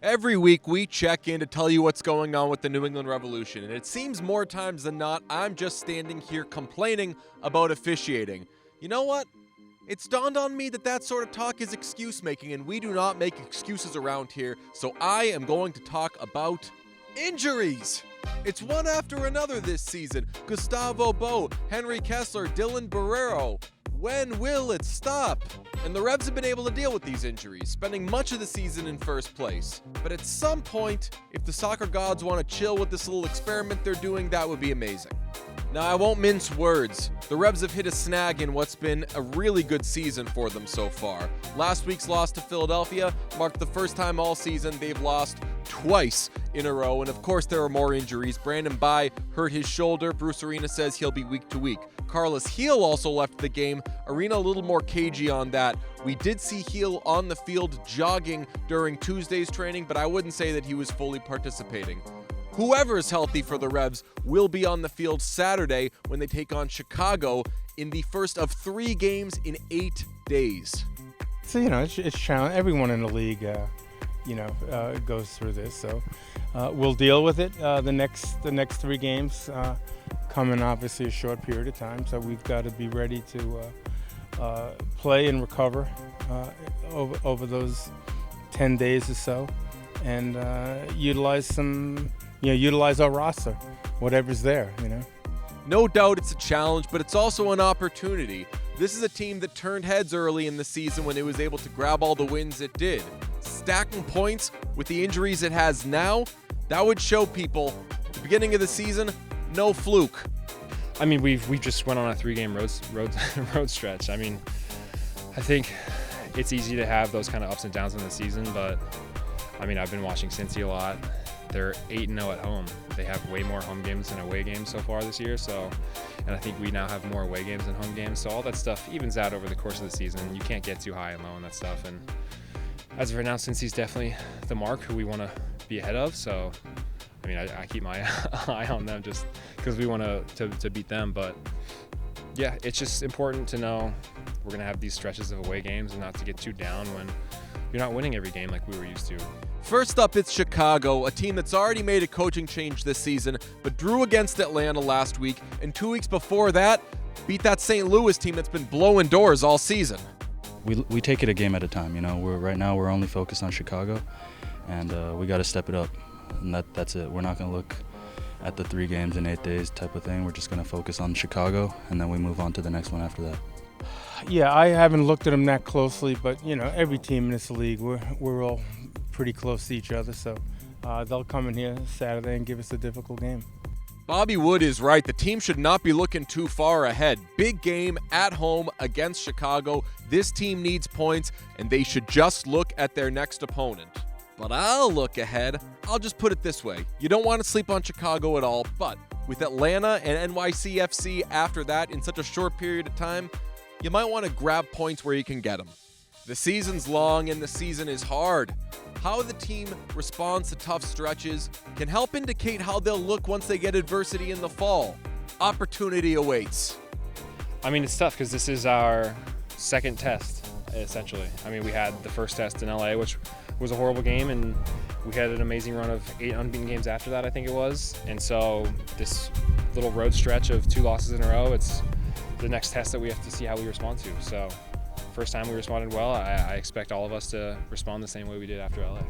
Every week we check in to tell you what's going on with the New England Revolution, and it seems more times than not I'm just standing here complaining about officiating. You know what? It's dawned on me that that sort of talk is excuse making, and we do not make excuses around here, so I am going to talk about injuries. It's one after another this season. Gustavo Bo, Henry Kessler, Dylan Barrero. When will it stop? And the Revs have been able to deal with these injuries, spending much of the season in first place. But at some point, if the soccer gods want to chill with this little experiment they're doing, that would be amazing. Now, I won't mince words. The Revs have hit a snag in what's been a really good season for them so far. Last week's loss to Philadelphia marked the first time all season they've lost twice in a row, and of course there are more injuries. Brandon Bai hurt his shoulder. Bruce Arena says he'll be week to week. Carlos Heel also left the game. Arena a little more cagey on that. We did see Heel on the field jogging during Tuesday's training, but I wouldn't say that he was fully participating. Whoever is healthy for the Revs will be on the field Saturday when they take on Chicago in the first of 3 games in 8 days. So, it's challenging. Everyone in the league, goes through this. So we'll deal with it. The next 3 games come in obviously a short period of time. So we've got to be ready to play and recover over those 10 days or so, and utilize our roster, whatever's there. No doubt it's a challenge, but it's also an opportunity. This is a team that turned heads early in the season when it was able to grab all the wins it did. Stacking points with the injuries it has now, that would show people at the beginning of the season, no fluke. I mean, we just went on a 3-game road stretch. I mean, I think it's easy to have those kind of ups and downs in the season, but I mean, I've been watching Cincy a lot. They're 8-0 at home. They have way more home games than away games so far this year. And I think we now have more away games than home games. So all that stuff evens out over the course of the season. You can't get too high and low on that stuff. And as of right now, Cincy's definitely the mark who we want to be ahead of. So, I mean, I keep my eye on them just because we want to beat them. But yeah, it's just important to know we're going to have these stretches of away games and not to get too down when you're not winning every game like we were used to. First up, it's Chicago, a team that's already made a coaching change this season, but drew against Atlanta last week, and 2 weeks before that, beat that St. Louis team that's been blowing doors all season. We take it a game at a time. Right now we're only focused on Chicago, and we got to step it up, and that's it. We're not going to look at the 3 games in 8 days type of thing. We're just going to focus on Chicago, and then we move on to the next one after that. Yeah, I haven't looked at them that closely, but every team in this league, we're all pretty close to each other, so they'll come in here Saturday and give us a difficult game. Bobby Wood is right. The team should not be looking too far ahead. Big game at home against Chicago. This team needs points, and they should just look at their next opponent. But I'll look ahead. I'll just put it this way. You don't want to sleep on Chicago at all, but with Atlanta and NYCFC after that in such a short period of time, you might want to grab points where you can get them. The season's long and the season is hard. How the team responds to tough stretches can help indicate how they'll look once they get adversity in the fall. Opportunity awaits. I mean, it's tough because this is our second test, essentially. I mean, we had the first test in LA, which was a horrible game, and we had an amazing run of 8 unbeaten games after that, I think it was. And so this little road stretch of 2 losses in a row, it's the next test that we have to see how we respond to. So first time we responded well, I expect all of us to respond the same way we did after LA.